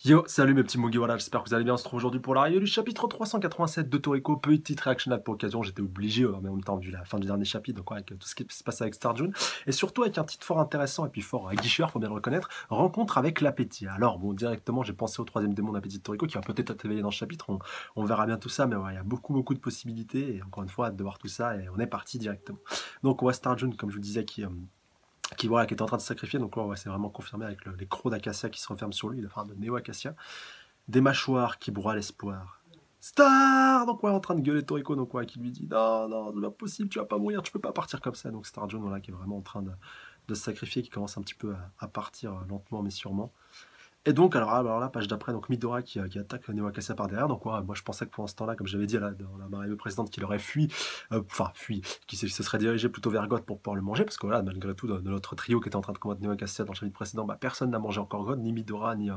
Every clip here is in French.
Yo, salut mes petits Mugi, voilà, j'espère que vous allez bien. On se retrouve aujourd'hui pour la review du chapitre 387 de Toriko. Petite réaction pour l'occasion, j'étais obligé, mais en même temps, vu la fin du dernier chapitre, donc ouais, avec tout ce qui se passe avec Star June, et surtout avec un titre fort intéressant et puis fort guicheur, faut bien le reconnaître, rencontre avec l'appétit. Alors, bon, directement, j'ai pensé au troisième démon d'appétit de Toriko qui va peut-être être éveillé dans le chapitre, on verra bien tout ça, mais ouais, il y a beaucoup de possibilités, et encore une fois, hâte de voir tout ça, et on est parti directement. Donc, on voit Star June, comme je vous disais, voilà, qui était en train de se sacrifier, donc là, ouais, c'est vraiment confirmé avec les crocs d'Acacia qui se referment sur lui, enfin de Neo Acacia. Des mâchoires qui broient l'espoir. Star! Donc ouais, en train de gueuler Toriko, donc ouais, qui lui dit non, non, c'est pas possible, tu vas pas mourir, tu peux pas partir comme ça. Donc Star John, voilà, qui est vraiment en train de se sacrifier, qui commence un petit peu à partir lentement mais sûrement. Et donc, alors là, page d'après, donc Midora qui attaque Neo Acacia par derrière. Donc, ouais, moi, je pensais que pour ce temps-là, comme j'avais dit là, dans la marée précédente, qu'il aurait fui, qui se serait dirigé plutôt vers God pour pouvoir le manger. Parce que voilà, malgré tout, de notre trio qui était en train de combattre Neo Acacia dans le chapitre précédent, bah, personne n'a mangé encore God, ni Midora, ni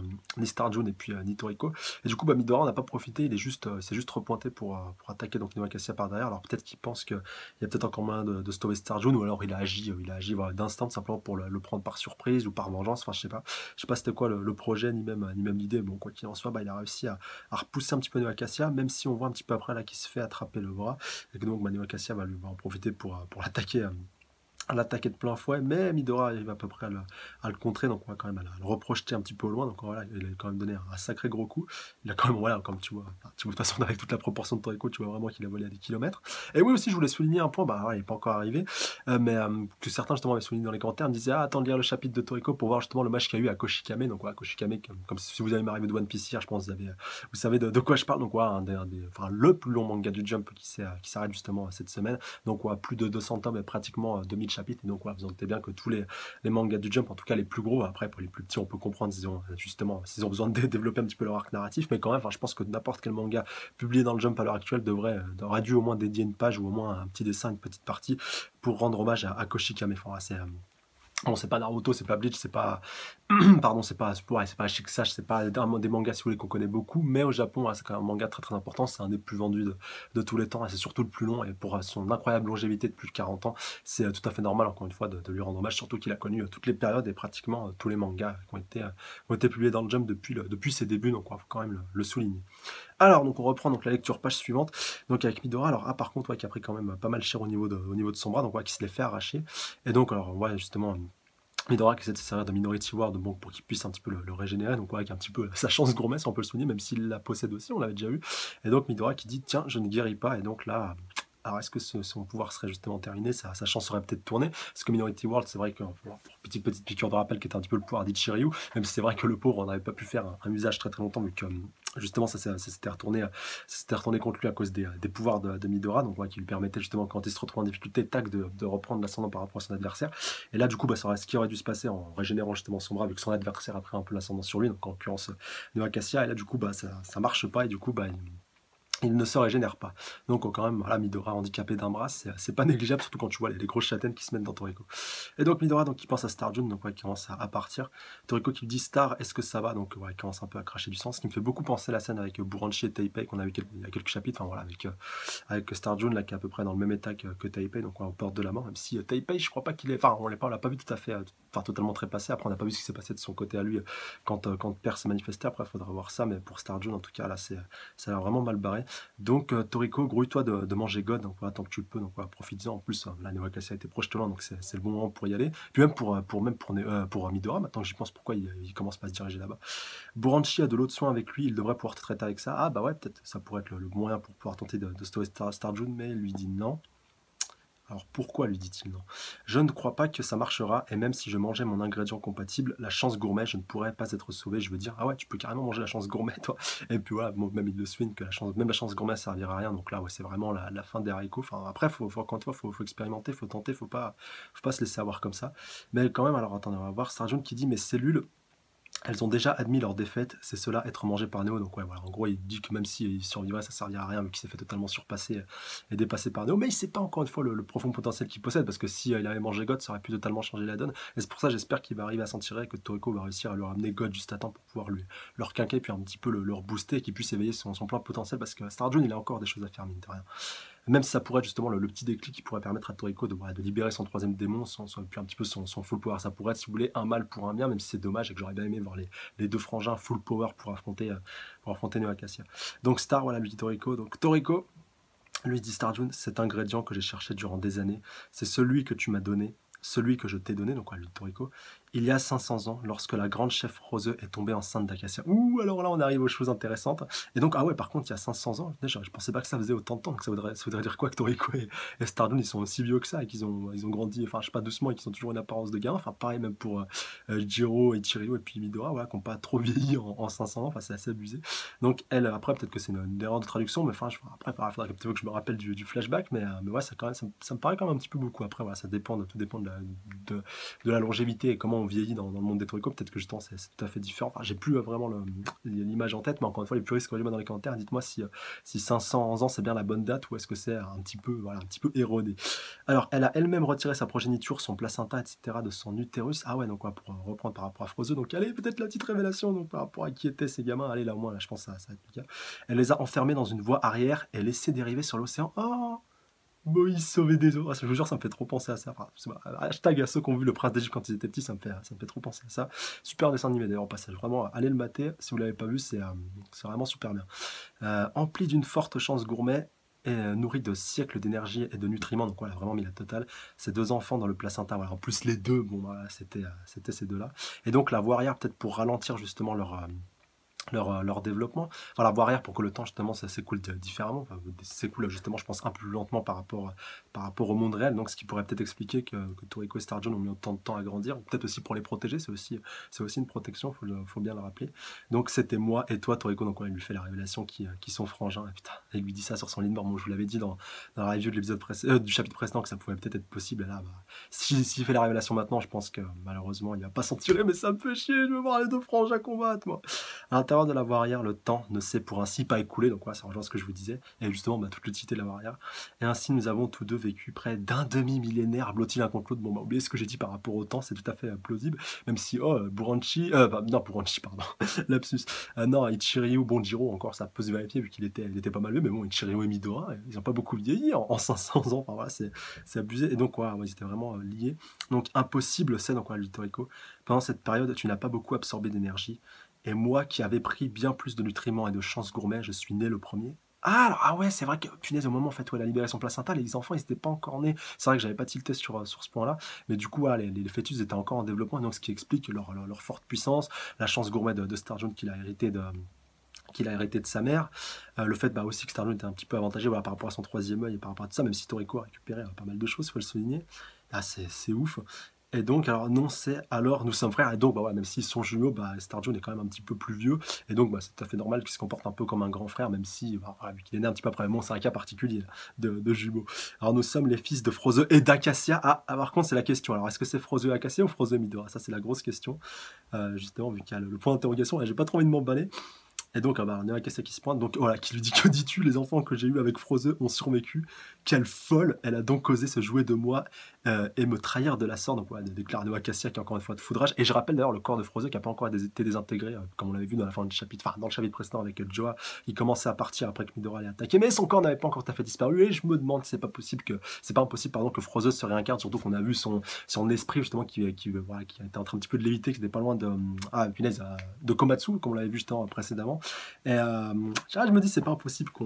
Starjun, et puis ni Toriko. Et du coup, bah, Midora n'a pas profité, s'est juste repointé pour attaquer donc Neo Acacia par derrière. Alors, peut-être qu'il pense qu'il y a peut-être encore moyen de stopper Starjun, ou alors il a agi voilà, d'instant, simplement pour le prendre par surprise ou par vengeance. Enfin, je sais pas c'était quoi le projet, ni même l'idée. Bon, quoi qu'il en soit, bah, il a réussi à repousser un petit peu Neo Acacia, même si on voit un petit peu après là qu'il se fait attraper le bras. Et que donc bah, Neo Acacia va en profiter pour l'attaquer de plein fouet, mais Midora arrive à peu près à le contrer, donc on va quand même à le reprojeter un petit peu au loin, donc voilà, il a quand même donné un sacré gros coup. Il a quand même, voilà, comme tu vois, de toute façon, avec toute la proportion de Toriko, tu vois vraiment qu'il a volé à des kilomètres. Et oui, aussi, je voulais souligner un point, bah voilà, il n'est pas encore arrivé, que certains justement avaient souligné dans les commentaires, me disaient, ah, attends de lire le chapitre de Toriko pour voir justement le match qu'il y a eu à Koshikame, donc voilà, Koshikame, comme si vous avez m'arrivé de One Piece hier, je pense que vous savez de quoi je parle, donc voilà, enfin, le plus long manga du Jump qui s'arrête justement cette semaine, donc ouais, plus de 200 tomes et pratiquement 2000 chapitres. Et donc ouais, vous en doutez bien que tous les mangas du Jump, en tout cas les plus gros, après pour les plus petits on peut comprendre s'ils ont besoin de développer un petit peu leur arc narratif, mais quand même, enfin, je pense que n'importe quel manga publié dans le Jump à l'heure actuelle aurait dû au moins dédier une page ou au moins un petit dessin, une petite partie pour rendre hommage à Koshikame. Enfin, bon, c'est pas Naruto, c'est pas Bleach, c'est pas pardon, c'est pas Shisage, c'est pas des mangas si vous voulez qu'on connaît beaucoup, mais au Japon, c'est quand même un manga très important, c'est un des plus vendus de tous les temps, et c'est surtout le plus long, et pour son incroyable longévité de plus de 40 ans, c'est tout à fait normal, encore une fois, de lui rendre hommage, surtout qu'il a connu toutes les périodes et pratiquement tous les mangas qui ont été publiés dans le Jump depuis ses débuts, donc on va quand même le souligner. Alors, donc on reprend donc la lecture page suivante, donc avec Midora, alors par contre, ouais, qui a pris quand même pas mal cher au niveau de son bras, donc ouais, qui se l'est fait arracher, et donc alors on voit justement Midora qui essaie de se servir de Minority Ward donc, pour qu'il puisse un petit peu le régénérer, donc ouais, avec un petit peu sa chance gourmet, si on peut le souligner, même s'il la possède aussi, on l'avait déjà vu. Et donc Midora qui dit tiens, je ne guéris pas, et donc là. Alors, est-ce que son pouvoir serait justement terminé, sa chance aurait peut-être tourné? Parce que Minority World, c'est vrai que, pour petite piqûre de rappel, qui était un petit peu le pouvoir d'Ichiryu, même si c'est vrai que le pauvre n'avait pas pu faire un usage très longtemps, vu que justement ça s'était retourné contre lui à cause des pouvoirs de Midora, donc ouais, qui lui permettait justement, quand il se retrouve en difficulté, tac, de reprendre l'ascendant par rapport à son adversaire. Et là, du coup, bah, ce qui aurait dû se passer en régénérant justement son bras, vu que son adversaire a pris un peu l'ascendant sur lui, donc en l'occurrence de Acacia, et là, du coup, bah, ça marche pas, et du coup, bah, il ne se régénère pas. Donc quand même, voilà, Midora handicapé d'un bras, c'est pas négligeable, surtout quand tu vois les grosses châtaignes qui se mettent dans Toriko. Et donc Midora, donc, qui pense à Star June, donc ouais, qui commence à partir. Toriko qui lui dit Star, est-ce que ça va? Donc ouais, il commence un peu à cracher du sang, ce qui me fait beaucoup penser à la scène avec Buranchi et Taipei qu'on a vu il y a quelques chapitres, enfin voilà, avec Star June, là, qui est à peu près dans le même état que Taipei, donc ouais, aux portes de la mort, même si Taipei, je crois pas qu'il est, enfin on l'a pas vu tout à fait, enfin totalement trépassé, après on n'a pas vu ce qui s'est passé de son côté à lui quand Père s'est manifesté, après il faudra voir ça, mais pour Star June, en tout cas, là, ça a l'air vraiment mal barré. Donc Toriko, grouille-toi de manger God, donc voilà, tant que tu le peux, donc voilà, profite-en. En plus, la Neo Acacia a été projetée loin, donc c'est le bon moment pour y aller. Puis même pour Midora, maintenant que j'y pense, pourquoi il commence pas à se diriger là-bas. Buranchi a de l'eau de soin avec lui, il devrait pouvoir te traiter avec ça. Ah bah ouais, peut-être ça pourrait être le moyen pour pouvoir tenter de sauver Star June, mais il lui dit non. Alors pourquoi lui dit-il non? Je ne crois pas que ça marchera, et même si je mangeais mon ingrédient compatible, la chance gourmet, je ne pourrais pas être sauvé. Je veux dire, ah ouais, tu peux carrément manger la chance gourmet, toi. Et puis voilà, bon, même il le souligne que même la chance gourmet servira à rien. Donc là, ouais, c'est vraiment la fin des haricots. Enfin, après, quand toi, faut expérimenter, faut tenter, faut pas se laisser avoir comme ça. Mais quand même, alors attendez, on va voir Sargent qui dit mes cellules, elles ont déjà admis leur défaite, c'est cela être mangé par Neo. Donc ouais, voilà, en gros, il dit que même s'il survivrait, ça servirait à rien, vu qu'il s'est fait totalement surpasser et dépasser par Neo. Mais il sait pas encore une fois le profond potentiel qu'il possède, parce que si il avait mangé God, ça aurait pu totalement changer la donne. Et c'est pour ça, j'espère qu'il va arriver à s'en tirer, que Toriko va réussir à lui ramener God juste à temps pour pouvoir leur quinquer, puis un petit peu leur booster, et qu'il puisse éveiller son plein potentiel, parce que Star June, il a encore des choses à faire, mine de rien. Même si ça pourrait être justement le petit déclic qui pourrait permettre à Toriko de libérer son troisième démon, puis un petit peu son full power. Ça pourrait être, si vous voulez, un mal pour un bien, même si c'est dommage et que j'aurais bien aimé voir les deux frangins full power pour affronter Neo Acacia. Donc Star, voilà, lui dit Toriko. Donc Toriko, lui dit Starjun, cet ingrédient que j'ai cherché durant des années, c'est celui que tu m'as donné, celui que je t'ai donné, donc lui dit Toriko, il y a 500 ans, lorsque la grande chef Rose est tombée enceinte d'Acacia. Ouh, alors là, on arrive aux choses intéressantes. Et donc, ah ouais, par contre, il y a 500 ans, je pensais pas que ça faisait autant de temps. Donc ça voudrait dire quoi que Toriko et Starjun, ils sont aussi vieux que ça, et qu'ils ont grandi, enfin, je sais pas, doucement, et qu'ils ont toujours une apparence de gamin. Enfin, pareil, même pour Jiro et Chiryu, et puis Midora, voilà, qui n'ont pas trop vieilli en 500 ans. Enfin, c'est assez abusé. Donc, elle, après, peut-être que c'est une erreur de traduction, mais enfin, après, il faudra peut-être que je me rappelle du flashback, mais ouais, ça me paraît quand même un petit peu beaucoup. Après, voilà, tout dépend de la longévité et comment on vieillit dans le monde des Toriko. Peut-être que justement c'est tout à fait différent. Enfin, j'ai plus vraiment l'image en tête, mais encore une fois, les puristes, corrigez-moi dans les commentaires, dites-moi si 500 ans c'est bien la bonne date ou est-ce que c'est un petit peu erroné. Alors, elle a elle-même retiré sa progéniture, son placenta, etc. de son utérus. Ah ouais, donc pour reprendre par rapport à Frozen, donc allez, peut-être la petite révélation donc, par rapport à qui étaient ces gamins. Allez, là au moins, là, je pense que ça va être le cas. Elle les a enfermés dans une voie arrière et laissés dériver sur l'océan. Oh, Moïse sauvé des eaux. Ah, je vous jure, ça me fait trop penser à ça. Enfin, hashtag à ceux qui ont vu le Prince d'Égypte quand ils étaient petits, ça me fait trop penser à ça. Super dessin animé d'ailleurs, au passage. Vraiment, allez le mater. Si vous ne l'avez pas vu, c'est vraiment super bien. Empli d'une forte chance gourmet et nourri de siècles d'énergie et de nutriments, donc voilà, vraiment mis la totale. Ces deux enfants dans le placenta, voilà. En plus, les deux, bon, voilà, c'était ces deux-là. Et donc, la voie arrière, peut-être pour ralentir justement leur développement. Enfin, la voie arrière pour que le temps justement ça s'écoule différemment, enfin, s'écoule justement je pense un peu plus lentement par rapport au monde réel, donc ce qui pourrait peut-être expliquer que Toriko et Starjun ont mis autant de temps à grandir, peut-être aussi pour les protéger, c'est aussi une protection, faut bien le rappeler. Donc c'était moi et toi Toriko, donc ouais, il lui fait la révélation qui sont frangins, et putain, il lui dit ça sur son lit de mort. Bon, je vous l'avais dit dans la review de l'épisode du chapitre précédent que ça pouvait peut-être être possible, et là s'il fait la révélation maintenant, je pense que malheureusement il va pas s'en tirer, mais ça me fait chier, je veux voir les deux frangins combattre moi. À l'intérieur de la voie arrière, le temps ne s'est pour ainsi pas écoulé, donc voilà, ça rejoint ce que je vous disais, et justement toute l'utilité de la voie arrière. Et ainsi, nous avons tous deux vécu près d'un demi-millénaire blottis l'un contre l'autre. Bon, oubliez ce que j'ai dit par rapport au temps, c'est tout à fait plausible, même si, Buranchi, non, Buranchi, pardon, lapsus, non, Ichiryu, bon, Jiro, encore, ça peut se vérifier, vu qu'il était pas mal vieux, mais bon, Ichiryu et Midora, ils n'ont pas beaucoup vieilli en 500 ans, enfin voilà, c'est abusé, et donc, voilà, ils étaient vraiment liés. Donc, impossible, c'est donc, lui, Toriko, pendant cette période, tu n'as pas beaucoup absorbé d'énergie. Et moi qui avais pris bien plus de nutriments et de chances gourmet, je suis né le premier. Ah ouais, c'est vrai que, punaise, au moment en fait, où elle a libéré son placenta, les enfants, ils n'étaient pas encore nés. C'est vrai que j'avais pas tilté sur ce point-là, mais du coup, voilà, les fœtus étaient encore en développement, donc ce qui explique leur forte puissance, la chance gourmet de Starjun qu'il a hérité de sa mère, le fait aussi que Starjun était un petit peu avantagé par rapport à son troisième œil et par rapport à tout ça, même si Toriko a récupéré pas mal de choses, il faut le souligner. Ah, c'est ouf. Et donc, alors non, c'est alors nous sommes frères, et donc ouais, même s'ils sont jumeaux, Starjun est quand même un petit peu plus vieux, et donc c'est tout à fait normal qu'il se comporte un peu comme un grand frère, même si, voilà, vu qu'il est né un petit peu après, bon, c'est un cas particulier de jumeaux. Alors nous sommes les fils de Froze et d'Acacia. Par contre c'est la question, alors est-ce que c'est Froze et Acacia ou Froze et Midora? Ça c'est la grosse question, justement, vu qu'il y a le point d'interrogation, et j'ai pas trop envie de m'emballer. Et donc, Neo Acacia qui se pointe, donc voilà, qui lui dit: que dis-tu, les enfants que j'ai eus avec Froze ont survécu. Quelle folle, elle a donc osé se jouer de moi et me trahir de la sorte. Donc, voilà, déclare Neo Acacia qui est encore une fois de foudrage. Et je rappelle d'ailleurs le corps de Froze qui n'a pas encore été désintégré, comme on l'avait vu dans la fin du chapitre, enfin dans le chapitre précédent avec Joa. Il commençait à partir après que Midora l'ait attaqué, mais son corps n'avait pas encore tout à fait disparu. Et je me demande si c'est pas impossible, pardon, que Froze se réincarne, surtout qu'on a vu son esprit justement qui était en train un petit peu de léviter, qui n'était pas loin de Komatsu, comme on l'avait vu justement précédemment. Et je me dis, c'est pas impossible que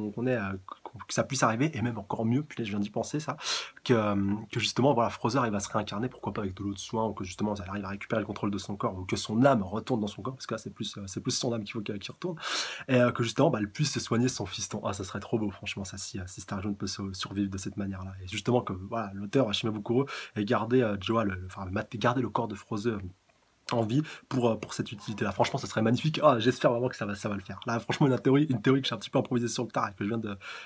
ça puisse arriver, et même encore mieux, puis là, je viens d'y penser, ça, que justement, voilà, Frozer, il va se réincarner, pourquoi pas avec de l'eau de soin, ou que justement, ça arrive à récupérer le contrôle de son corps, ou que son âme retourne dans son corps, parce que là, c'est plus son âme qu'il faut qu'il retourne, et que justement, elle puisse soigner son fiston. Ah, ça serait trop beau, franchement, ça, si Starjun peut survivre de cette manière-là. Et justement, que voilà, l'auteur, Hashime Bukuro, ait gardé garder le corps de Frozer en vie pour cette utilité-là. Franchement, ça serait magnifique. Ah, j'espère vraiment que ça va le faire. Là, franchement, une théorie que j'ai un petit peu improvisée sur le tard et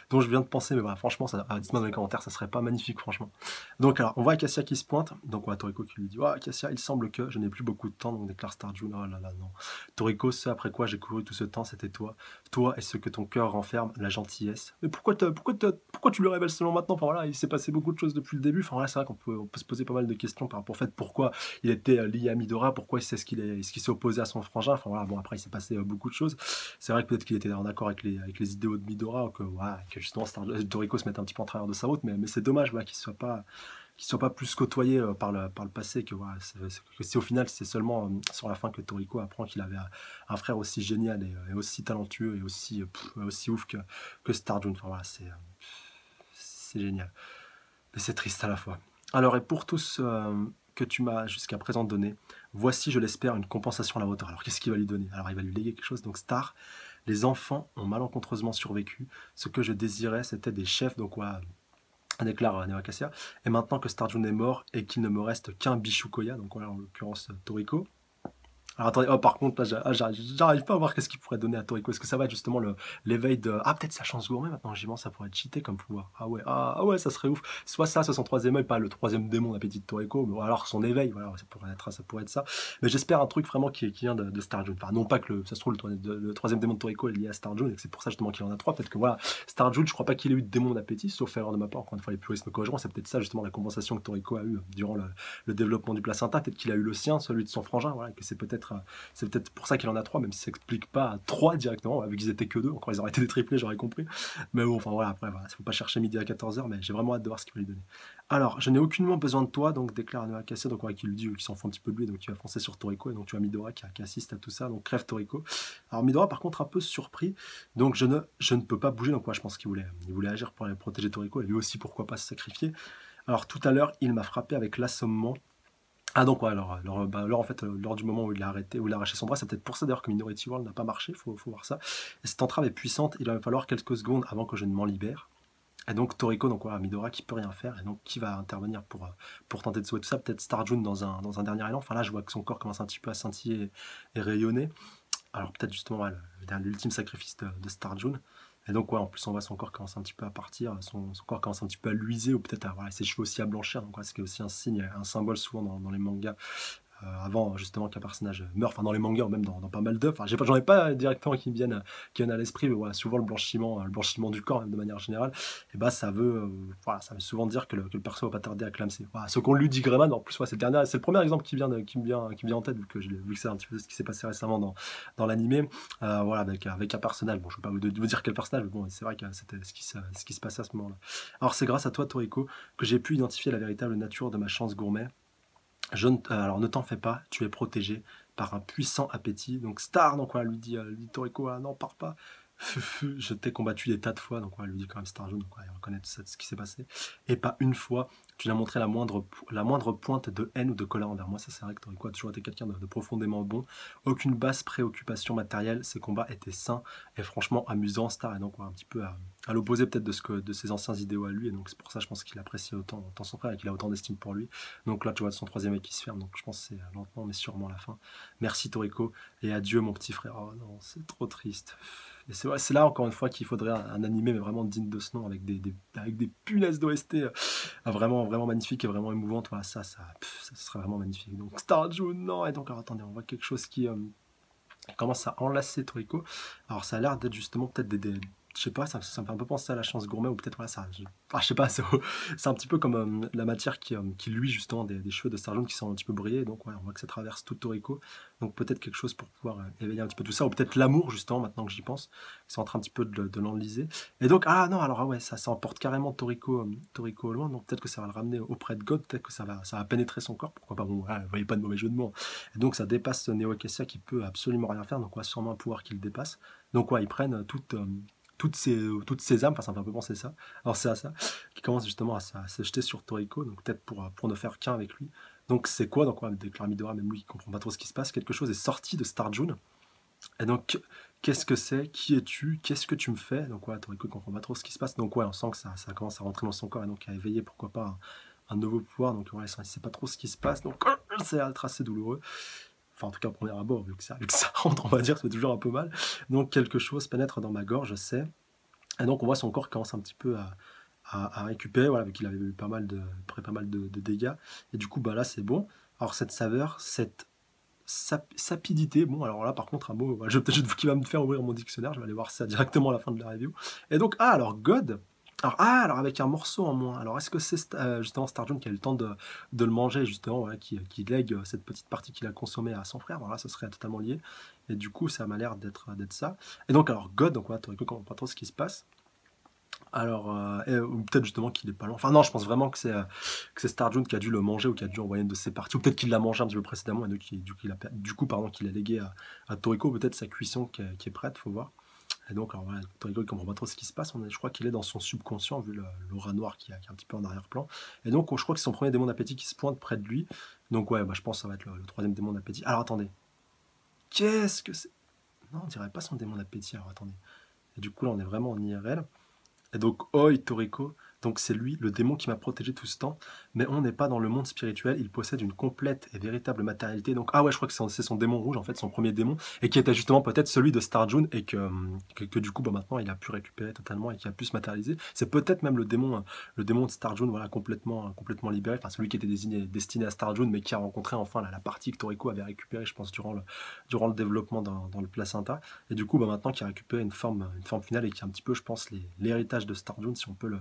dont je viens de penser, mais voilà, franchement, dites-moi dans les commentaires, ça serait pas magnifique, franchement. Donc, alors, on voit Acacia qui se pointe. Donc, ouais, Toriko qui lui dit: Acacia, il semble que je n'ai plus beaucoup de temps, donc déclare Starjun. Oh là là, non. Toriko, ce après quoi j'ai couru tout ce temps, c'était toi. Toi et ce que ton cœur renferme, la gentillesse. Mais pourquoi tu le révèles seulement maintenant? Enfin voilà, il s'est passé beaucoup de choses depuis le début. Enfin voilà, c'est vrai qu'on peut se poser pas mal de questions par rapport au fait pourquoi il était lié à Midora, pourquoi pourquoi c'est ce qu'il s'est opposé à son frangin. Enfin voilà, bon après il s'est passé beaucoup de choses. C'est vrai que peut-être qu'il était en accord avec les idéaux de Midora, que, voilà, que justement Toriko se mette un petit peu en travers de sa route, mais c'est dommage voilà, qu'il soit pas plus côtoyé par le passé, que, voilà, que si au final c'est seulement sur la fin que Toriko apprend qu'il avait un frère aussi génial et aussi talentueux et aussi ouf que Starjun. Enfin voilà, c'est génial. Mais c'est triste à la fois. Alors, et pour tous que tu m'as jusqu'à présent donné, voici, je l'espère, une compensation à la hauteur. Alors, qu'est-ce qu'il va lui donner? Alors, il va lui léguer quelque chose. Donc, Star, les enfants ont malencontreusement survécu. Ce que je désirais, c'était des chefs. Donc, voilà, déclare Neo Acacia. Et maintenant que Starjun est mort et qu'il ne me reste qu'un Bishukoya, donc voilà, en l'occurrence Toriko. Alors attendez, oh, par contre, là, j'arrive pas à voir qu'est-ce qu'il pourrait donner à Toriko. Est-ce que ça va être justement l'éveil de... Ah, peut-être sa chance gourmet maintenant, j'y pense, ça pourrait être cheaté comme pouvoir. Ah ouais, ça serait ouf. Soit ça, soit son troisième œil, pas le troisième démon d'appétit de Toriko, mais alors son éveil, voilà, ça pourrait être ça. Mais j'espère un truc vraiment qui vient de Starjun. Enfin, non pas que ça se trouve, le troisième démon de Toriko est lié à Starjun, et que c'est pour ça justement qu'il en a trois. Peut-être que voilà, Starjun, je crois pas qu'il ait eu de démon d'appétit, sauf erreur de ma part, encore une fois, les puristes me corrigeront. C'est peut-être ça justement la compensation que Toriko a eu durant le développement du placenta. Peut-être qu'il a eu le sien, celui de son frangin, voilà, que c'est peut-être pour ça qu'il en a trois, même si ça s'explique pas à trois directement, vu qu'ils étaient que deux. Encore, ils auraient été des triplés, j'aurais compris. Mais bon, enfin voilà, après, voilà, faut pas chercher midi à 14h, mais j'ai vraiment hâte de voir ce qu'il va lui donner. Alors, je n'ai aucunement besoin de toi, donc déclare Neo Acacia, donc ouais, qui lui dit qu'il s'en fout un petit peu de lui, donc il va foncer sur Toriko, et donc tu as Midora qui assiste à tout ça, donc crève Toriko. Alors Midora, par contre, un peu surpris, donc je ne peux pas bouger, donc ouais, je pense qu'il voulait agir pour aller protéger Toriko, et lui aussi, pourquoi pas se sacrifier. Alors tout à l'heure, il m'a frappé avec l'assommement. Ah donc ouais, alors en fait, lors du moment où il a arrêté, où il a arraché son bras, c'est peut-être pour ça d'ailleurs que Minority World n'a pas marché, faut voir ça. Et cette entrave est puissante, il va me falloir quelques secondes avant que je ne m'en libère. Et donc Toriko, donc voilà, Midora qui peut rien faire, et donc qui va intervenir pour tenter de sauver tout ça, peut-être Starjun dans un dernier élan. Enfin là, je vois que son corps commence un petit peu à scintiller et rayonner. Alors peut-être justement ouais, l'ultime sacrifice de Starjun. Et donc ouais, en plus on voit son corps commence un petit peu à partir, son corps commence un petit peu à luiser, ou peut-être voilà, ses cheveux aussi à blanchir, donc ouais, ce qui est aussi un signe, un symbole souvent dans les mangas, avant justement qu'un personnage meure, enfin dans les mangas ou même dans pas mal d'œuvres, enfin j'en ai pas directement qui viennent à l'esprit, mais voilà, souvent le blanchiment du corps même de manière générale, et bah ça veut voilà, ça veut souvent dire que le perso va pas tarder à clamser. Voilà, ce qu'on lui dit Greyman, en plus ouais, c'est le premier exemple qui me vient en tête, vu que c'est un petit peu ce qui s'est passé récemment dans l'animé, voilà, avec un personnage, bon je ne vais pas vous dire quel personnage, mais bon c'est vrai que c'était ce qui se passait à ce moment-là. Alors c'est grâce à toi Toriko que j'ai pu identifier la véritable nature de ma chance gourmet. Alors ne t'en fais pas, tu es protégé par un puissant appétit. Donc Star, donc voilà, lui dit Toriko, ah non, pars pas. Je t'ai combattu des tas de fois, donc ouais, lui dit quand même Star Jaune, donc ouais, il reconnaît tout ça, ce qui s'est passé. Et pas une fois, tu n'as montré la moindre pointe de haine ou de colère envers moi. Ça c'est vrai que Toriko a toujours été quelqu'un de profondément bon. Aucune basse préoccupation matérielle, ces combats étaient sains et franchement amusants. Star est donc ouais, un petit peu à l'opposé peut-être de ses anciens idéaux à lui, et donc c'est pour ça je pense qu'il apprécie autant son frère et qu'il a autant d'estime pour lui. Donc là tu vois son troisième œil qui se ferme, donc je pense que c'est lentement mais sûrement la fin. Merci Toriko et adieu mon petit frère. Oh non, c'est trop triste. Et c'est là encore une fois qu'il faudrait un animé mais vraiment digne de ce nom, avec des punaises d'OST vraiment, vraiment magnifiques et vraiment émouvantes. Voilà, ça serait vraiment magnifique. Donc Starjun, non. Et donc alors, attendez, on voit quelque chose qui commence à enlacer Toriko. Alors ça a l'air d'être justement peut-être je sais pas, ça me fait un peu penser à la chance gourmet, ou peut-être voilà, je sais pas, c'est un petit peu comme la matière qui luit justement des cheveux de Starjun qui sont un petit peu brillés, donc ouais, on voit que ça traverse tout Toriko, donc peut-être quelque chose pour pouvoir éveiller un petit peu tout ça, ou peut-être l'amour justement, maintenant que j'y pense, ils sont en train un petit peu de l'enliser, et donc, ah non, alors ah ouais, ça emporte carrément Toriko au loin, donc peut-être que ça va le ramener auprès de God, peut-être que ça va pénétrer son corps, pourquoi pas, bon, ouais, vous voyez pas de mauvais jeu de mots, et donc ça dépasse Neo Acacia qui peut absolument rien faire, donc ouais, sûrement un pouvoir qui le dépasse, donc ouais, ils prennent toutes ces âmes, enfin ça me fait un peu penser ça, alors c'est à ça, qui commence justement à se jeter sur Toriko, donc peut-être pour ne faire qu'un avec lui. Donc c'est quoi, donc ouais, déclare Midora, même lui qui comprend pas trop ce qui se passe, quelque chose est sorti de Starjun, et donc qu'est-ce que c'est, qui es-tu, qu'est-ce que tu me fais, donc ouais, Toriko ne comprend pas trop ce qui se passe, donc ouais, on sent que ça commence à rentrer dans son corps, et donc à éveiller pourquoi pas un nouveau pouvoir, donc ouais, il ne sait pas trop ce qui se passe, donc c'est assez douloureux. Enfin, en tout cas, au premier abord, vu que ça rentre, on va dire, c'est toujours un peu mal. Donc, quelque chose pénètre dans ma gorge, je sais. Et donc, on voit son corps commence un petit peu à récupérer, voilà, vu qu'il avait eu pas mal de dégâts. Et du coup, bah là, c'est bon. Alors, cette saveur, cette sapidité, bon, alors là, par contre, un mot, voilà, qui va me faire ouvrir mon dictionnaire, je vais aller voir ça directement à la fin de la review. Et donc, alors, God, Alors avec un morceau en moins. Alors est-ce que c'est justement Star June qui a eu le temps de le manger justement, voilà, qui lègue cette petite partie qu'il a consommée à son frère? Voilà, ce serait totalement lié. Et du coup, ça m'a l'air d'être ça. Et donc alors God, donc voilà, Toriko comprend pas trop ce qui se passe. Alors, ou peut-être justement qu'il est pas loin. Enfin non, je pense vraiment que c'est Star June qui a dû le manger ou qui a dû envoyer une de ses parties. Ou peut-être qu'il l'a mangé un petit peu précédemment et donc du coup, pardon, qu'il a légué à Toriko. Peut-être sa cuisson qui est prête, faut voir. Et donc, alors voilà, Toriko il comprend pas trop ce qui se passe. Je crois qu'il est dans son subconscient, vu l'aura noire qui est un petit peu en arrière-plan. Et donc, je crois que c'est son premier démon d'appétit qui se pointe près de lui. Donc, ouais, bah, je pense que ça va être le troisième démon d'appétit. Alors, attendez. Qu'est-ce que c'est? Non, on dirait pas son démon d'appétit. Alors, attendez. Et du coup, là, on est vraiment en IRL. Et donc, Oi Toriko, donc c'est lui, le démon qui m'a protégé tout ce temps. Mais on n'est pas dans le monde spirituel, il possède une complète et véritable matérialité. Donc, ah ouais, je crois que c'est son démon rouge, en fait, son premier démon, et qui était justement peut-être celui de Star June, et que du coup, bah, maintenant, il a pu récupérer totalement et qui a pu se matérialiser. C'est peut-être même le démon de Star June, voilà, complètement libéré. Enfin, celui qui était destiné à Star June, mais qui a rencontré enfin la partie que Toriko avait récupérée, je pense, durant le développement dans le placenta. Et du coup, bah, maintenant, qui a récupéré une forme finale et qui est un petit peu, je pense, l'héritage de Star June, si on peut le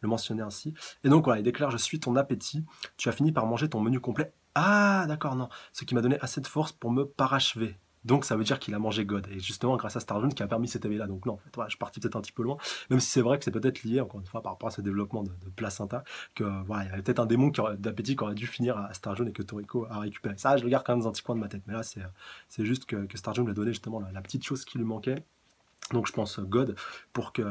mentionner ainsi. Et donc voilà, il déclare: je suis ton appétit, tu as fini par manger ton menu complet. Ah d'accord, non, ce qui m'a donné assez de force pour me parachever. Donc ça veut dire qu'il a mangé God. Et justement grâce à Star June qui a permis cet éveil-là. Donc non, en fait, voilà, je suis parti peut-être un petit peu loin. Même si c'est vrai que c'est peut-être lié, encore une fois, par rapport à ce développement de placenta, que voilà, il y avait peut-être un démon d'appétit qui aurait dû finir à Star June et que Toriko a récupéré. Ça, je le garde quand même dans un petit coin de ma tête. Mais là, c'est juste que Star June lui a donné justement la petite chose qui lui manquait. Donc je pense God pour que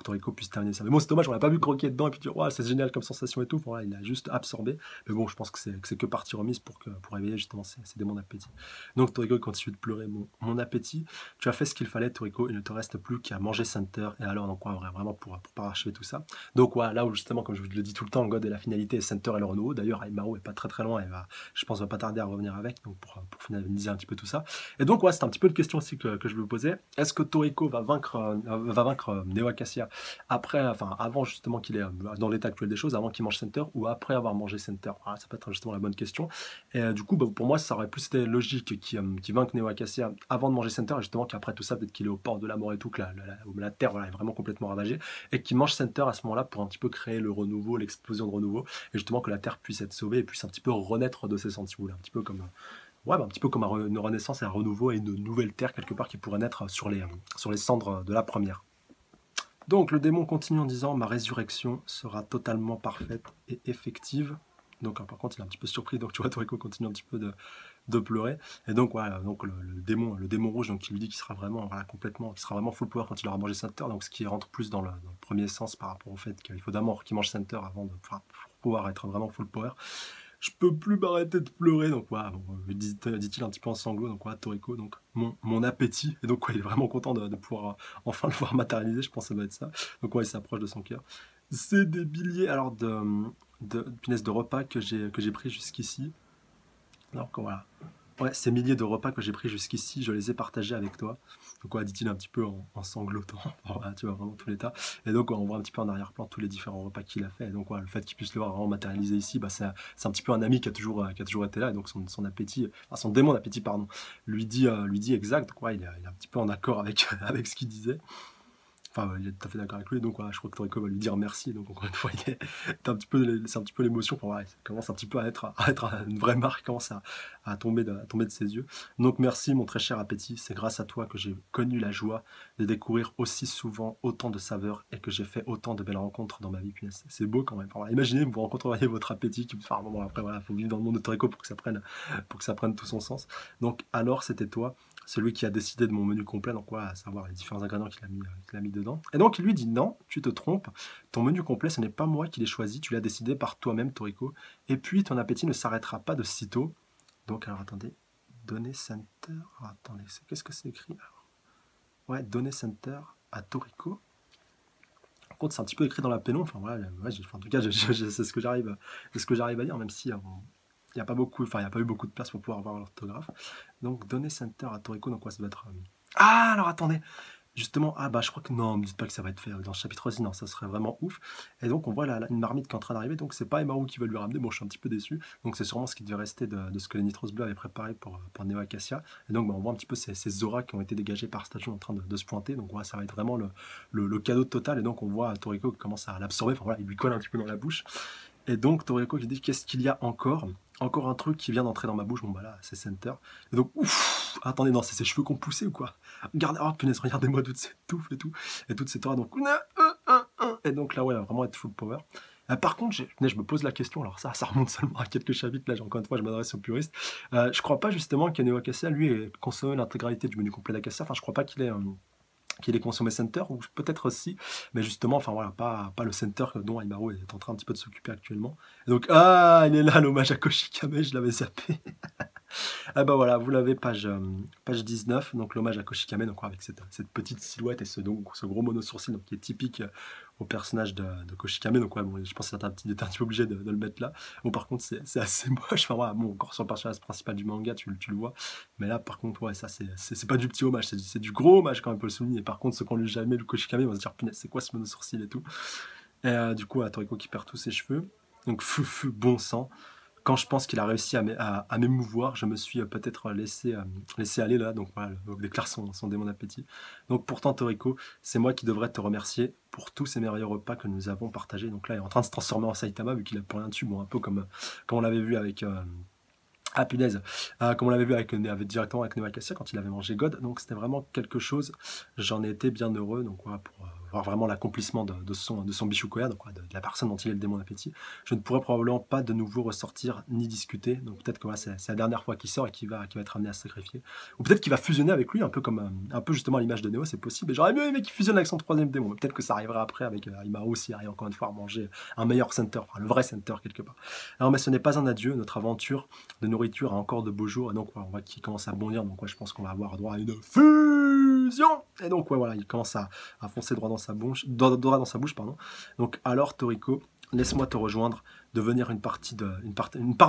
Toriko puisse terminer ça. Mais bon, c'est dommage, on l'a pas vu croquer dedans et puis dire, ouais, c'est génial comme sensation et tout. Voilà, il a juste absorbé. Mais bon, je pense que c'est que partie remise pour éveiller justement ces démons d'appétit. Donc Toriko continue de pleurer: mon appétit. Tu as fait ce qu'il fallait, Toriko. Il ne te reste plus qu'à manger Center. Et alors, donc, ouais, vraiment pour parachever tout ça. Donc, voilà, là où justement, comme je vous le dis tout le temps, le God est la finalité et Center est le renouveau. D'ailleurs, Aimaru est pas très très loin. Je pense, va pas tarder à revenir avec. Donc, pour finaliser un petit peu tout ça. Et donc, ouais, c'est un petit peu de question aussi que je me posais. Est-ce que Toriko va vaincre Neo Acacia avant justement qu'il est dans l'état actuel des choses, avant qu'il mange Center, ou après avoir mangé Center? Voilà, ça peut être justement la bonne question. Et du coup, bah, pour moi, ça aurait plus été logique qu'il vainque Neo Acacia avant de manger Center, et justement qu'après tout ça, peut-être qu'il est au port de la mort et tout, que la Terre voilà, est vraiment complètement ravagée, et qu'il mange Center à ce moment-là pour un petit peu créer le renouveau, l'explosion de renouveau, et justement que la Terre puisse être sauvée et puisse un petit peu renaître de ses sentiments, un petit peu comme ouais, bah, un petit peu comme une renaissance et un renouveau et une nouvelle terre quelque part qui pourrait naître sur les cendres de la première. Donc le démon continue en disant: ma résurrection sera totalement parfaite et effective. Donc par contre il est un petit peu surpris, donc tu vois Toriko continue un petit peu de pleurer. Et donc voilà, donc le démon rouge, donc qui lui dit qu'il sera vraiment voilà, qu'il sera vraiment full power quand il aura mangé Center, donc ce qui rentre plus dans le premier sens par rapport au fait qu'il faut d'abord qu'il mange Center avant pour pouvoir être vraiment full power. Je peux plus m'arrêter de pleurer, donc voilà, bon, dit-il un petit peu en sanglots, donc voilà, Toriko, donc mon appétit, et donc ouais, il est vraiment content de pouvoir enfin le voir matérialiser, je pense que ça doit être ça, donc ouais, il s'approche de son cœur. C'est des billets, alors punaise, de repas que j'ai pris jusqu'ici, alors que voilà, ouais, ces milliers de repas que j'ai pris jusqu'ici, je les ai partagés avec toi. Donc, ouais, dit-il un petit peu en sanglotant. Voilà, tu vois, vraiment tout l'état. Et donc, ouais, on voit un petit peu en arrière-plan tous les différents repas qu'il a fait. Et donc, ouais, le fait qu'il puisse le voir vraiment matérialisé ici, bah, c'est un petit peu un ami qui a toujours été là. Et donc, son appétit, enfin, son démon d'appétit, pardon, lui dit exact. Donc, ouais, il est un petit peu en accord avec, avec ce qu'il disait. Enfin, il est tout à fait d'accord avec lui, donc voilà, je crois que Toriko va lui dire merci. Donc encore une fois, c'est un petit peu l'émotion. Enfin, voilà, ça commence un petit peu à être une vraie marque, commence à tomber de ses yeux. Donc merci mon très cher appétit, c'est grâce à toi que j'ai connu la joie de découvrir aussi souvent autant de saveurs et que j'ai fait autant de belles rencontres dans ma vie. Punaise, c'est beau quand même. Enfin, voilà, imaginez, vous rencontreriez votre appétit. Enfin, bon, après voilà, faut vivre dans le monde de Toriko pour que ça prenne tout son sens. Donc alors c'était toi, celui qui a décidé de mon menu complet, donc voilà, à savoir les différents ingrédients qu'il a mis dedans. Et donc il lui dit: non, tu te trompes, ton menu complet, ce n'est pas moi qui l'ai choisi, tu l'as décidé par toi-même, Toriko, et puis ton appétit ne s'arrêtera pas de sitôt. Donc alors attendez, donner center, alors, attendez, qu'est-ce que c'est écrit alors? Ouais, donner center à Toriko. Par contre, c'est un petit peu écrit dans la pénombre, enfin voilà, ouais, en tout cas, c'est ce que j'arrive à dire, même si il n'y a pas beaucoup, enfin il n'y a pas eu beaucoup de place pour pouvoir voir l'orthographe. Donc donner center à Toriko, donc quoi ça doit être... Ah alors attendez, justement, ah bah je crois que non, me dites pas que ça va être fait dans ce chapitre-ci, non, ça serait vraiment ouf. Et donc on voit une marmite qui est en train d'arriver, donc c'est pas Emaru qui va lui ramener, bon je suis un petit peu déçu, donc c'est sûrement ce qui devait rester de ce que les Nitros Bleus avaient préparé pour Neo Acacia. Et donc bah, on voit un petit peu ces auras qui ont été dégagées par Statue en train de se pointer, donc voilà, ça va être vraiment le cadeau total, et donc on voit Toriko qui commence à l'absorber, enfin voilà, il lui colle un petit peu dans la bouche. Et donc Toriko qui dit qu'est-ce qu'il y a encore? Encore un truc qui vient d'entrer dans ma bouche, bon bah là c'est Center. Et donc ouf, attendez, non, c'est ses cheveux qu'on poussé ou quoi? Regardez, oh punaise, regardez-moi toute cette touffe et tout, et toute cette aura, donc et donc là ouais, elle va vraiment être full power. Par contre, je me pose la question, alors ça remonte seulement à quelques chapitres, là encore une fois je m'adresse aux puristes. Je crois pas justement qu'Aneo Acacia lui ait consommé l'intégralité du menu complet d'Acacia, enfin je crois pas qu'il ait consommé Center, ou peut-être aussi, mais justement, enfin voilà, pas le Center dont Aimaru est en train un petit peu de s'occuper actuellement. Et donc, ah, il est là, l'hommage à Koshikame, je l'avais zappé. Ah bah voilà, vous l'avez, page 19, donc l'hommage à Koshikame, donc avec cette petite silhouette et ce gros mono-sourcil donc, qui est typique au personnage de Koshikame, donc ouais, bon, je pense qu'il était un petit peu obligé de le mettre là. Bon, par contre, c'est assez moche, enfin voilà, bon, encore sur le personnage principal du manga, tu le vois, mais là, par contre, ouais, ça, c'est pas du petit hommage, c'est du gros hommage quand même, pour le souligner. Et par contre, ceux qui ont lu jamais le Koshikame vont se dire, punaise, c'est quoi ce mono-sourcil et tout. Et du coup, Toriko qui perd tous ses cheveux, donc feu, bon sang. Quand je pense qu'il a réussi à m'émouvoir, je me suis peut-être laissé aller là, donc voilà, donc déclare son démon d'appétit. Donc pourtant, Toriko, c'est moi qui devrais te remercier pour tous ces merveilleux repas que nous avons partagés. Donc là, il est en train de se transformer en Saitama, vu qu'il a plus rien dessus, bon, un peu comme on l'avait vu avec... ah punaise, comme on l'avait vu directement avec Neo Acacia quand il avait mangé God, donc c'était vraiment quelque chose, j'en ai été bien heureux, donc voilà, pour voir vraiment l'accomplissement de son Bishukoya, donc voilà, de la personne dont il est le démon d'appétit. Je ne pourrais probablement pas de nouveau ressortir ni discuter, donc peut-être que voilà, c'est la dernière fois qu'il sort et qu'il va être amené à se sacrifier. Ou peut-être qu'il va fusionner avec lui, un peu comme un peu justement à l'image de Neo, c'est possible, et j'aurais mieux aimé qu'il fusionne avec son troisième démon, mais peut-être que ça arrivera après avec Imaru s'il arrive encore une fois à manger un meilleur center, enfin le vrai center quelque part. Alors mais ce n'est pas un adieu, notre aventure de nourriture a encore de beaux jours, et donc ouais, on voit qu'il commence à bondir, donc ouais, je pense qu'on va avoir droit à une fusion, et donc ouais, voilà, il commence à foncer droit dans sa bouche, pardon. Donc alors Toriko, laisse-moi te rejoindre, devenir une part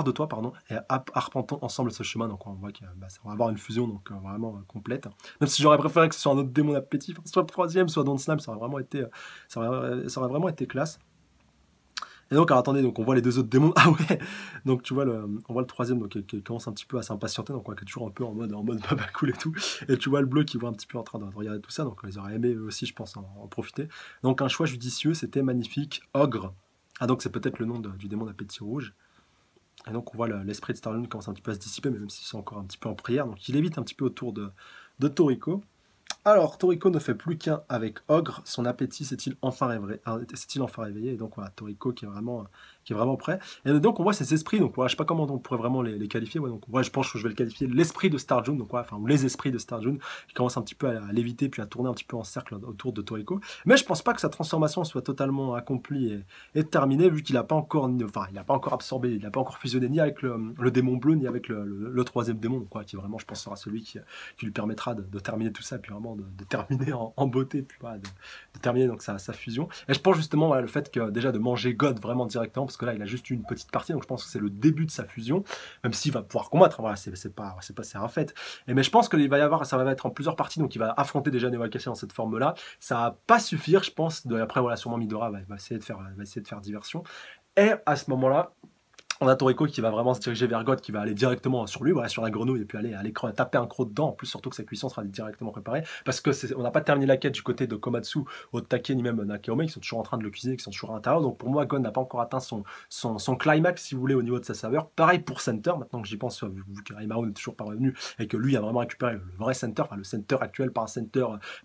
de toi, pardon, et arpentons ensemble ce chemin. Donc on voit qu'on va avoir une fusion donc vraiment complète. Même si j'aurais préféré que ce soit un autre démon d'appétit, soit le troisième, soit Don't Slam, ça aurait vraiment été classe. Et donc, alors attendez, donc on voit les deux autres démons. Ah ouais. Donc tu vois on voit le troisième donc, qui commence un petit peu à s'impatienter, donc qui est toujours un peu en mode baba cool et tout. Et tu vois le bleu qui voit un petit peu en train de regarder tout ça, donc ils auraient aimé eux aussi, je pense, en profiter. Donc un choix judicieux, c'était magnifique. Ogre. Ah donc c'est peut-être le nom du démon d'appétit rouge. Et donc on voit l'esprit de Starlune commence un petit peu à se dissiper, mais même s'ils sont encore un petit peu en prière, donc il évite un petit peu autour de Toriko. Alors, Toriko ne fait plus qu'un avec Ogre, son appétit s'est-il enfin réveillé, et donc voilà, Toriko qui est vraiment prêt. Et donc on voit ces esprits, donc voilà, je sais pas comment on pourrait vraiment les qualifier, ouais, donc ouais, je pense que je vais le qualifier l'esprit de Star June, donc voilà, enfin, ou les esprits de Star June, qui commencent un petit peu à léviter, puis à tourner un petit peu en cercle autour de Toriko. Mais je pense pas que sa transformation soit totalement accomplie et terminée, vu qu'il n'a pas encore, absorbé, il n'a pas encore fusionné ni avec le démon bleu, ni avec le troisième démon, donc, quoi, qui vraiment, je pense, sera celui qui lui permettra de terminer tout ça, puis vraiment de terminer en beauté, puis voilà, de terminer donc sa fusion. Et je pense justement voilà, le fait que déjà de manger God vraiment directement, parce que là il a juste eu une petite partie, donc je pense que c'est le début de sa fusion, même s'il va pouvoir combattre, voilà, c'est un fait. Mais je pense qu'il va y avoir, ça va être en plusieurs parties, donc il va affronter déjà Neo Acacia dans cette forme-là. Ça va pas suffire, je pense. Après voilà, sûrement Midora va essayer de faire diversion. Et à ce moment-là, on a Toriko qui va vraiment se diriger vers God, qui va aller directement sur lui, voilà, sur la grenouille, et puis aller à l'écran taper un croc dedans. En plus, surtout que sa cuisson sera directement préparée, parce que on n'a pas terminé la quête du côté de Komatsu, Otake, ni même Nakeome, qui sont toujours en train de le cuisiner, qui sont toujours à l'intérieur. Donc pour moi, God n'a pas encore atteint son climax, si vous voulez, au niveau de sa saveur. Pareil pour Center, maintenant que j'y pense, vu que Aimaru n'est toujours pas revenu, et que lui a vraiment récupéré le vrai Center, enfin le Center actuel, par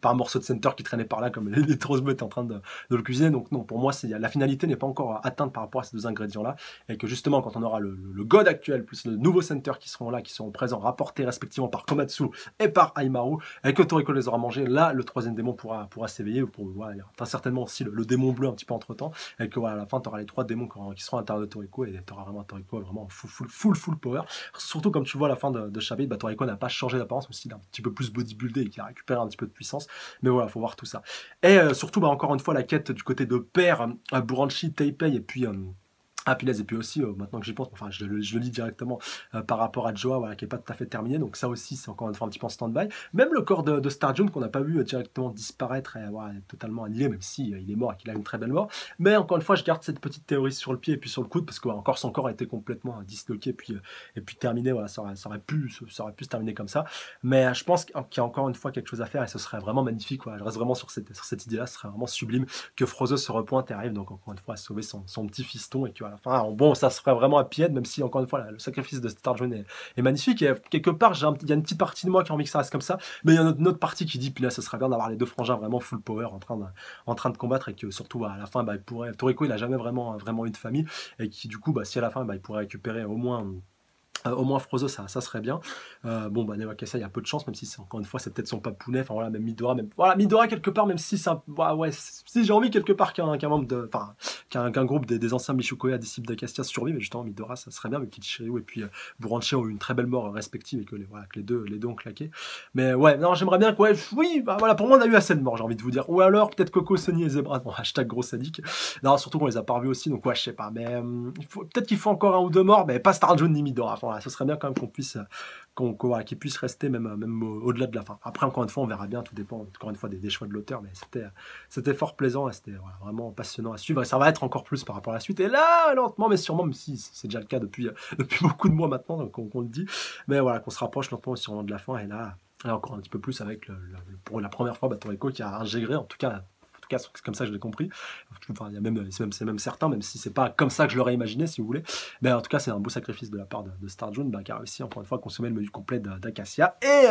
un morceau de Center qui traînait par là, comme les Trosbut étaient en train de le cuisiner. Donc non, pour moi, la finalité n'est pas encore atteinte par rapport à ces deux ingrédients-là, et que justement, quand on aura le God actuel, plus le nouveau center qui seront là, qui seront présents, rapportés respectivement par Komatsu et par Aimaru, et que Toriko les aura mangés, là, le troisième démon pourra s'éveiller, voilà, il y aura certainement aussi le démon bleu un petit peu entre-temps, et que voilà, à la fin, tu auras les trois démons qui seront à l'intérieur de Toriko, et tu auras vraiment un Toriko vraiment full power. Surtout, comme tu vois à la fin de chapitre, Toriko n'a pas changé d'apparence, même s'il est un petit peu plus bodybuildé et qu'il a récupéré un petit peu de puissance, mais voilà, faut voir tout ça. Et surtout, encore une fois, la quête du côté de Père, Buranchi, Teipei, et puis Ah punaise, et puis aussi, maintenant que j'y pense, enfin je le lis directement, par rapport à Joa, voilà, qui est pas tout à fait terminé, donc ça aussi, c'est encore une fois un petit peu en stand-by. Même le corps de Star qu'on n'a pas vu, directement disparaître et voilà, totalement annihilé, même si, il est mort et qu'il a une très belle mort. Mais encore une fois, je garde cette petite théorie sur le pied et puis sur le coude parce que, ouais, encore son corps a été complètement, disloqué et puis terminé, voilà, ça aurait pu se terminer comme ça. Mais, je pense qu'il y a encore une fois quelque chose à faire et ce serait vraiment magnifique, voilà. Je reste vraiment sur cette idée-là, ce serait vraiment sublime que Frozo se repointe et arrive donc encore une fois à sauver son petit fiston et qu'à la fin, bon, ça serait vraiment à pied, même si encore une fois le sacrifice de Starjun est magnifique. Et quelque part, il y a une petite partie de moi qui a envie que ça reste comme ça, mais il y a une autre partie qui dit, puis là, ce serait bien d'avoir les deux frangins vraiment full power en train de combattre et que surtout à la fin, bah, Toriko, il a jamais vraiment eu de famille et qui du coup, bah, si à la fin, bah, il pourrait récupérer au moins Frozo, ça serait bien. Bon, bah, Neo Cassia, il y a peu de chance, même si encore une fois, c'est peut-être son papounet. Enfin voilà, même Midora, voilà, Midora quelque part, même si ça, bah, ouais, si j'ai envie quelque part qu'un membre enfin, qu'un groupe des anciens Michukoya, disciples d'Acacia survive, mais justement, Midora, ça serait bien, mais Kichiryu et puis Buranchi ont eu une très belle mort respective et que voilà, que les deux ont claqué. Mais ouais, non, j'aimerais bien que, ouais, oui, bah voilà, pour moi, on a eu assez de morts, j'ai envie de vous dire. Ou alors, peut-être Coco, Sonny et Zebra, bon, hashtag gros sadique. Non, surtout qu'on les a pas revus aussi, donc ouais, je sais pas, mais peut-être qu'il faut encore un ou deux morts, mais pas Starjun ni Midora. Enfin, voilà, ce serait bien quand même qu'on puisse, voilà, qu'ils puissent rester même au-delà de la fin. Après, encore une fois, on verra bien, tout dépend encore une fois des choix de l'auteur, mais c'était fort plaisant et c'était voilà, vraiment passionnant à suivre. Et ça va être encore plus par rapport à la suite. Et là, lentement, mais sûrement, même si c'est déjà le cas depuis beaucoup de mois maintenant, donc qu'on le dit, mais voilà, qu'on se rapproche lentement et sûrement de la fin. Et là, encore un petit peu plus avec pour la première fois, Toriko qui a intégré, en tout cas, c'est comme ça que je l'ai compris. Enfin, c'est même certain, même si c'est pas comme ça que je l'aurais imaginé, si vous voulez. Mais en tout cas, c'est un beau sacrifice de la part de Starjun, bah, qui a réussi encore une fois à consommer le menu complet d'Acacia. Et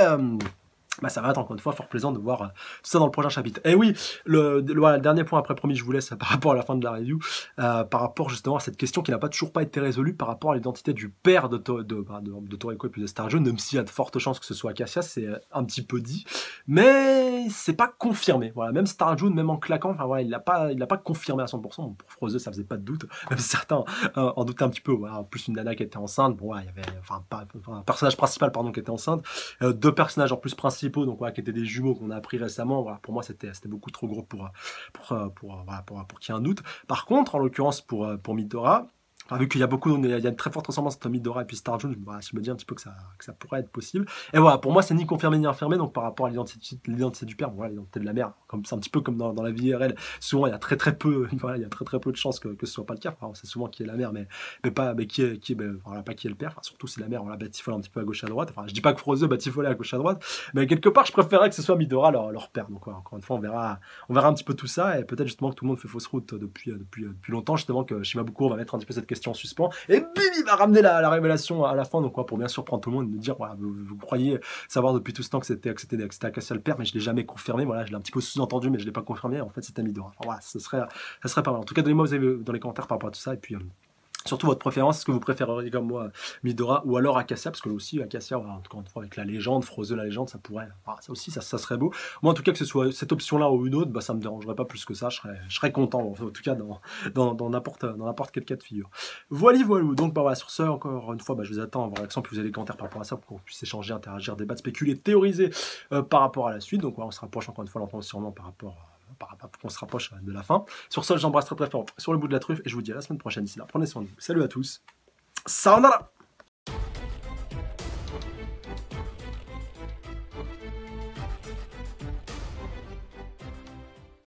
bah, ça va être encore une fois fort plaisant de voir tout ça dans le prochain chapitre. Et oui, voilà, le dernier point après promis, je vous laisse par rapport à la fin de la review, par rapport justement à cette question qui n'a toujours pas été résolue par rapport à l'identité du père de Toriko et puis de Starjun, même s'il y a de fortes chances que ce soit Acacia, c'est un petit peu dit, mais c'est pas confirmé. Voilà, même Starjun, même en claquant, enfin voilà, il l'a pas confirmé à 100%. Bon, pour Frozen, ça faisait pas de doute, même certains en doutaient un petit peu. Voilà, en plus une nana qui était enceinte, bon, voilà, il y avait un personnage principal pardon qui était enceinte. Deux personnages en plus principaux, donc voilà, qui étaient des jumeaux qu'on a appris récemment. Voilà, pour moi, c'était beaucoup trop gros voilà, pour qu'il y ait un doute. Par contre, en l'occurrence pour Midora, enfin, vu qu'il y a il y a une très forte ressemblance entre Midora et puis Starjun, je me dis un petit peu que ça pourrait être possible. Et voilà, pour moi, c'est ni confirmé ni infirmé. Donc par rapport à l'identité du père, bon, voilà, l'identité de la mère, c'est un petit peu comme dans la vie IRL. Souvent, il y a très peu, voilà, il y a très peu de chances que ce soit pas le cas. Enfin, on sait souvent qui est la mère, mais voilà, pas qui est le père. Enfin, surtout si la mère, on la batifole un petit peu à gauche à droite. Enfin, je dis pas que Frozen batifolait à gauche à droite, mais quelque part, je préférerais que ce soit Midora leur père. Donc voilà, encore une fois, on verra un petit peu tout ça et peut-être justement que tout le monde fait fausse route depuis longtemps, justement que Shimabuko va mettre un petit peu cette question en suspens et bim, il va ramener la révélation à la fin. Donc quoi, pour bien surprendre tout le monde et nous dire voilà, vous croyez savoir depuis tout ce temps que c'était Acacia le père, mais je l'ai jamais confirmé. Voilà, je l'ai un petit peu sous-entendu, mais je l'ai pas confirmé. En fait, c'était Midora. Enfin, voilà, ça serait pas mal. En tout cas, donnez-moi vos avis dans les commentaires par rapport à tout ça et puis surtout votre préférence, est-ce que vous préféreriez comme moi Midora ou alors Acacia, parce que là aussi Acacia, voilà, encore une fois avec la légende, Frozen la légende, ça pourrait, ça aussi, ça serait beau. Moi en tout cas que ce soit cette option-là ou une autre, bah, ça me dérangerait pas plus que ça, je serais content, en tout cas dans n'importe quel cas de figure. Voilà. Donc bah, voilà, sur ce, encore une fois, bah, je vous attends à vos réactions, puis vous avez des commentaires par rapport à ça pour qu'on puisse échanger, interagir, débattre, spéculer, théoriser par rapport à la suite. Donc voilà, on se rapproche encore une fois lentement sûrement par rapport pour qu'on se rapproche de la fin. Sur ce, j'embrasse très fort sur le bout de la truffe et je vous dis à la semaine prochaine. D'ici là, prenez soin de vous. Salut à tous. Sayonara.